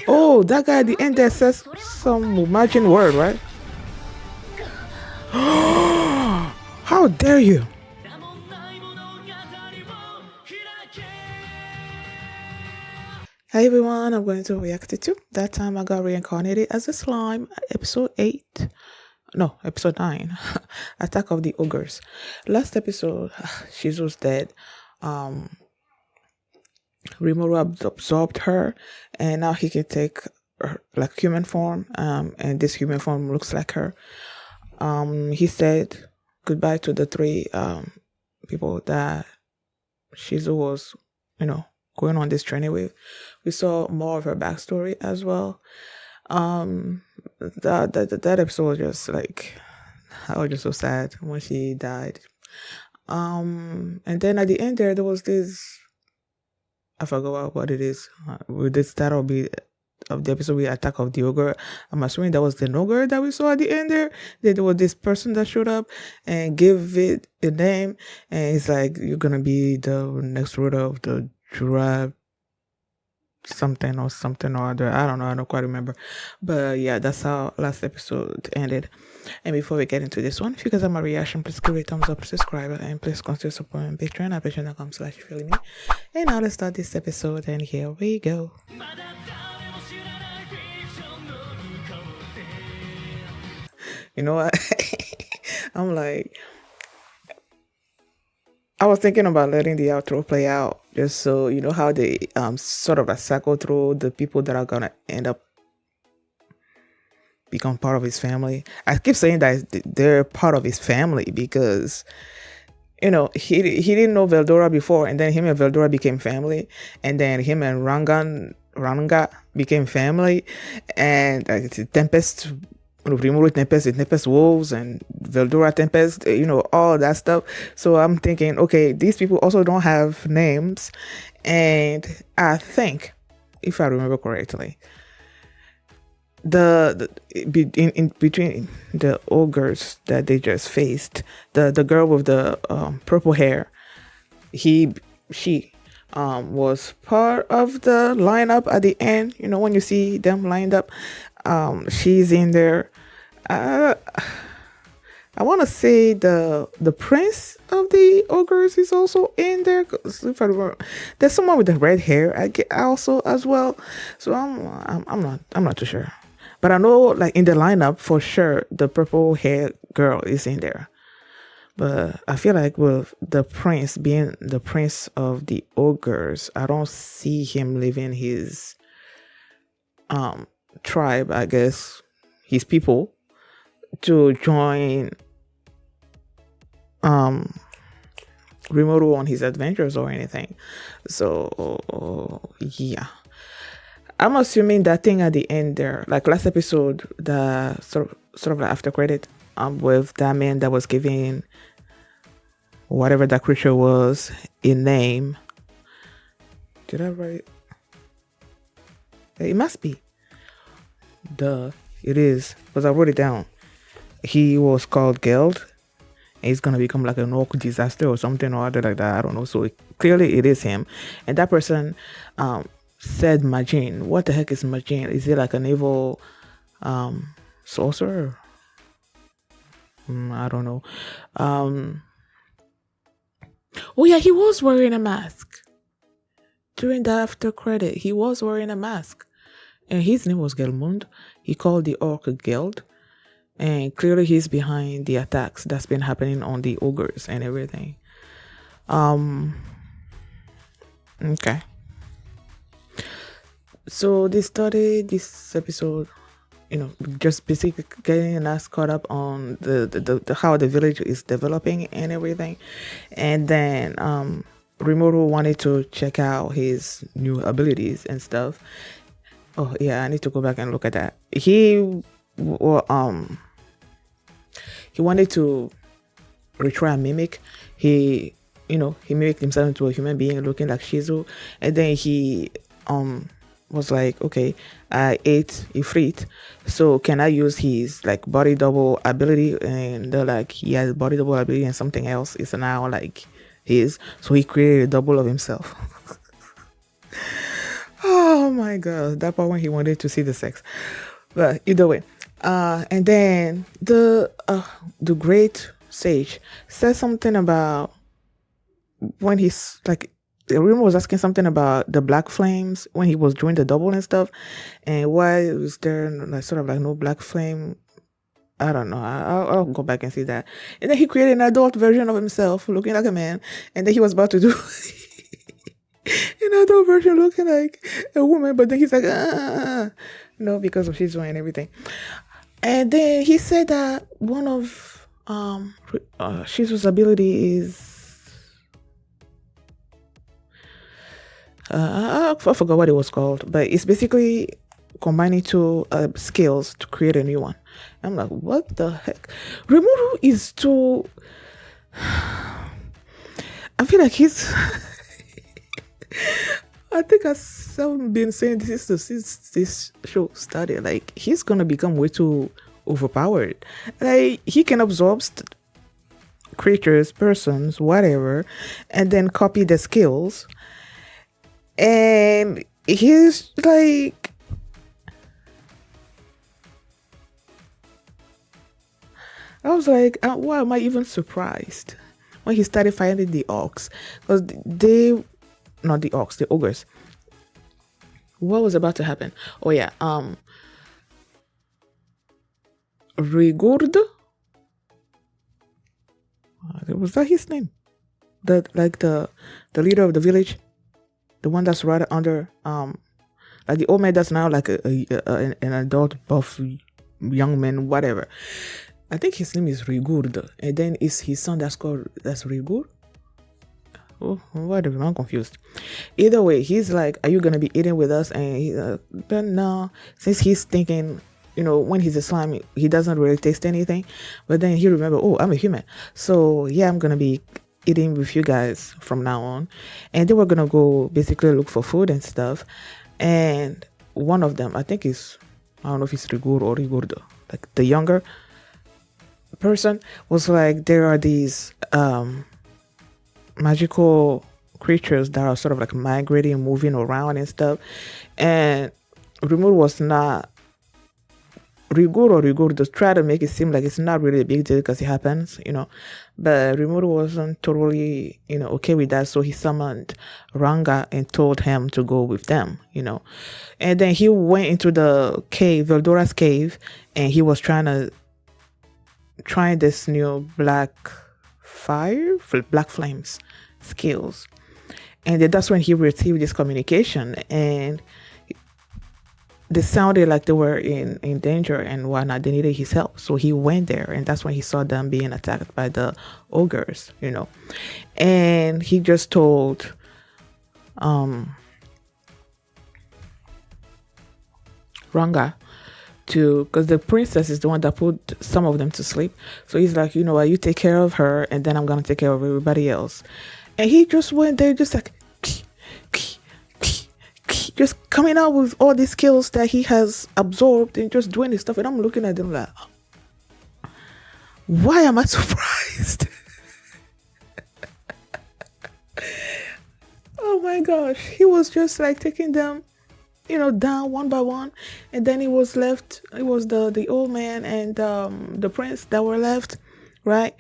Oh, that guy at the end there says some margin word, right? How dare you! Hey everyone, I'm going to react to That Time I Got Reincarnated as a Slime, episode 8. No, episode 9. Attack of the Ogres. Last episode, Shizu's dead. Rimuru absorbed her, and now he can take like human form, and this human form looks like her. He said goodbye to the three people that Shizu was, going on this journey with. We saw more of her backstory as well. That episode was just like, I was just so sad when she died. And then at the end there was this, I forgot what it is. With this title be of the episode, we Attack of the Ogre. I'm assuming that was the ogre that we saw at the end there. There was this person that showed up and gave it a name, and it's like, you're gonna be the next ruler of the Jura something or other. I don't know, I don't quite remember. But yeah, that's how last episode ended. And before we get into this one, if you guys have my reaction, please give it a thumbs up, subscribe, and please consider supporting Patreon at patreon.com/feeling me. And now let's start this episode, and here we go. You know what? I'm like, I was thinking about letting the outro play out, just so you know how they sort of cycle through the people that are gonna end up become part of his family. I keep saying that they're part of his family because, he didn't know Veldora before, and then him and Veldora became family, and then him and Ranga became family, and Tempest, Rimuru Tempest Wolves, and Veldora Tempest, all that stuff. So I'm thinking, okay, these people also don't have names, and I think, if I remember correctly, in between the ogres that they just faced, the girl with the purple hair, she was part of the lineup at the end. When you see them lined up, she's in there. I want to say the prince of the ogres is also in there. If I remember, there's someone with the red hair. I get also as well. So I'm not too sure, but I know like in the lineup for sure the purple hair girl is in there. But I feel like with the prince being the prince of the ogres, I don't see him leaving his tribe, I guess, his people, to join Rimuru on his adventures or anything. So yeah, I'm assuming that thing at the end there, like last episode, the sort of like after credit, with that man that was giving whatever that creature was a name. Did I write it? It must be. Duh, it is, because I wrote it down. He was called Geld, and he's gonna become like an orc disaster or something or other like that. I don't know. So clearly it is him, and that person said Majin. What the heck is Majin? Is it like an evil sorcerer? I don't know. Oh yeah, he was wearing a mask during the after credit. He was wearing a mask, and his name was Gelmund. He called the orc Geld, and clearly he's behind the attacks that's been happening on the ogres and everything. Okay. So they started this episode, just basically getting us caught up on the how the village is developing and everything. And then Rimuru wanted to check out his new abilities and stuff. Oh yeah, I need to go back and look at that. He wanted to retry a mimic. He mimicked himself into a human being looking like Shizu, and then he was like, okay, I ate Ifrit, so can I use his like body double ability? And they're like, he has body double ability and something else is now like his, so he created a double of himself. Oh my god, that part when he wanted to see the sex. But either way, and then the great sage says something about when he's like. The rumor was asking something about the black flames when he was doing the double and stuff, and why was there like sort of like no black flame. I don't know. I'll go back and see that. And then he created an adult version of himself looking like a man, and then he was about to do another version looking like a woman, but then he's like, no, because of Shizu and everything. And then he said that one of Shizu's ability is I forgot what it was called, but it's basically combining two skills to create a new one. I'm like, what the heck? Rimuru is too. I feel like he's. I think I've been saying this since this show started. Like, he's gonna become way too overpowered. Like, he can absorb creatures, persons, whatever, and then copy the skills. And he's like, I was like, why am I even surprised when he started fighting the orcs? Because not the orcs, the ogres. What was about to happen? Oh yeah, Rigurd. Was that his name? The leader of the village, the one that's right under like the old man that's now like an adult buff young man, whatever. I think his name is Rigurd, and then is his son that's Rigurd. Oh, whatever, I'm confused. Either way, he's like, are you gonna be eating with us? And he, but no, since he's thinking, when he's a slime, he doesn't really taste anything. But then he remember, oh, I'm a human, so yeah, I'm gonna be eating with you guys from now on. And then we're gonna go basically look for food and stuff. And one of them, I think is, I don't know if it's Rigur or Rigurdo, like the younger person, was like, there are these magical creatures that are sort of like migrating, moving around and stuff. And Rimur was not Rigur or Rigur to try to make it seem like it's not really a big deal because it happens, But Rimuru wasn't totally, okay with that. So he summoned Ranga and told him to go with them, And then he went into the cave, Veldora's cave, and he was trying this new black flames skills. And then that's when he received this communication, and they sounded like they were in danger and whatnot. They needed his help. So he went there, and that's when he saw them being attacked by the ogres, And he just told Ranga because the princess is the one that put some of them to sleep. So he's like, you take care of her, and then I'm going to take care of everybody else. And he just went there just like, just coming out with all these skills that he has absorbed and just doing this stuff. And I'm looking at them like, why am I surprised? Oh my gosh. He was just like taking them, down one by one. And then it was the old man and the prince that were left, right?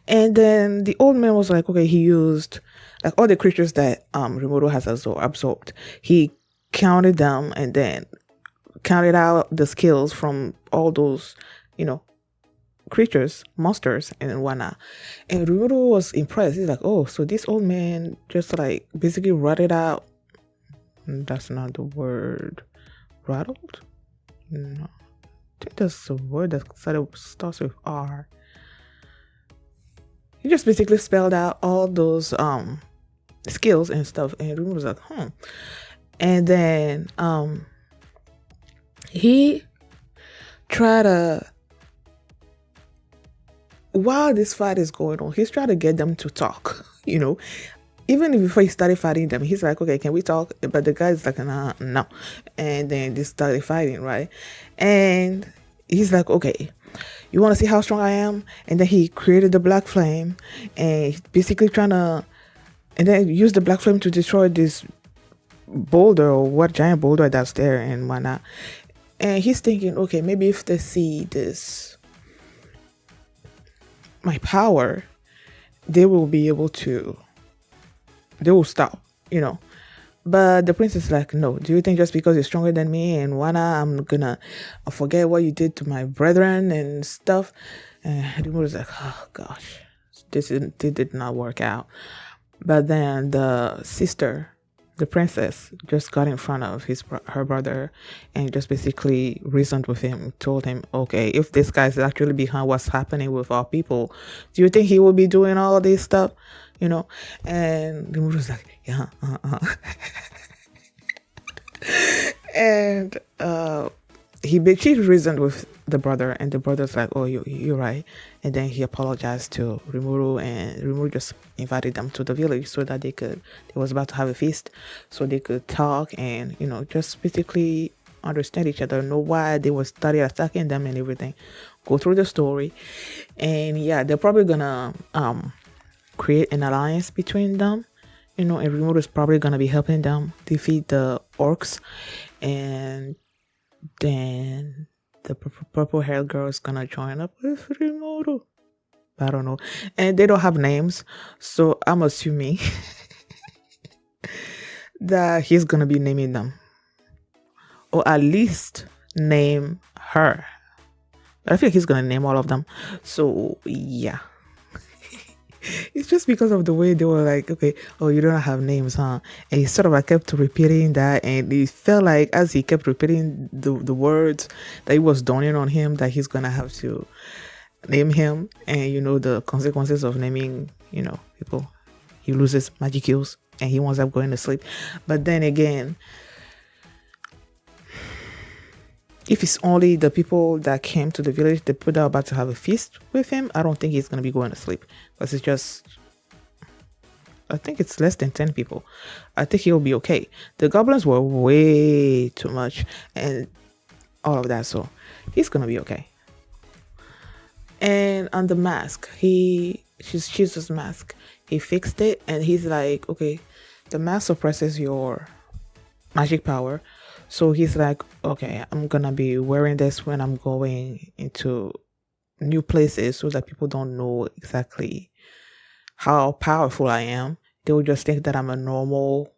And then the old man was like, okay, he used like all the creatures that Rimuru has absorbed. He counted them and then counted out the skills from all those, creatures, monsters and whatnot. And Rimuru was impressed. He's like, oh, so this old man just like basically rotted out. That's not the word. Rattled? No. I think that's a word that starts with R. He just basically spelled out all those skills and stuff. And Rimuru was like, And then he tried to, while this fight is going on, he's trying to get them to talk, Even before he started fighting them, he's like, okay, can we talk? But the guy's like, no. And then they started fighting, right? And he's like, okay, you want to see how strong I am? And then he created the black flame and he's basically trying to, and then use the black flame to destroy this boulder or what giant boulder that's there and whatnot. And he's thinking, okay, maybe if they see this, my power, they will be able to, they will stop, you know. But the prince is like, no, do you think just because you're stronger than me and whatnot, I'm gonna forget what you did to my brethren and stuff? And the was like, oh gosh, this did not work out. But then the sister, the princess, just got in front of her brother and just basically reasoned with him, told him, okay, if this guy's actually behind what's happening with our people, do you think he will be doing all this stuff? You know? And the movie was like, yeah, and she reasoned with the brother, and the brother's like, oh, you're right. And then he apologized to Rimuru, and Rimuru just invited them to the village so that they was about to have a feast, so they could talk and, you know, just basically understand each other, know why they were started attacking them and everything, go through the story. And yeah, they're probably gonna create an alliance between them, you know, and Rimuru is probably gonna be helping them defeat the orcs. And then the purple haired girl is gonna join up with Rimuru. I don't know. And they don't have names, so I'm assuming that he's gonna be naming them. Or at least name her. But I feel like he's gonna name all of them. So yeah. It's just because of the way they were like, okay, oh, you don't have names, huh? And he sort of like kept repeating that, and it felt like as he kept repeating the words, that it was dawning on him that he's gonna have to name him, and you know the consequences of naming, you know, people. He loses magic kills, and he winds up going to sleep. But then again, if it's only the people that came to the village, the people that are about to have a feast with him, I don't think he's going to be going to sleep. Because it's just, I think it's less than 10 people. I think he'll be okay. The goblins were way too much and all of that. So he's going to be okay. And on the mask, she's his mask. He fixed it and he's like, okay, the mask suppresses your magic power. So he's like, okay, I'm gonna be wearing this when I'm going into new places so that people don't know exactly how powerful I am. They will just think that I'm a normal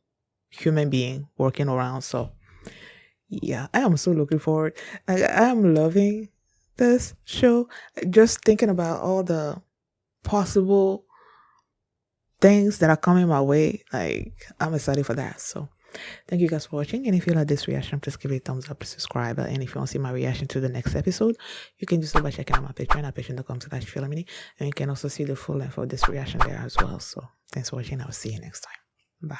human being working around. So yeah, I am so looking forward. I am loving this show. Just thinking about all the possible things that are coming my way. Like, I'm excited for that. So thank you guys for watching, and if you like this reaction, please give it a thumbs up, subscribe, and if you want to see my reaction to the next episode, you can do so by checking out my Patreon at patreon.com/Philomini, and you can also see the full length of this reaction there as well. So thanks for watching. I'll see you next time. Bye.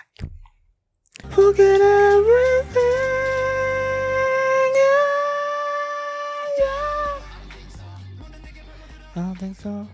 Forget everything. Yeah. I don't think so.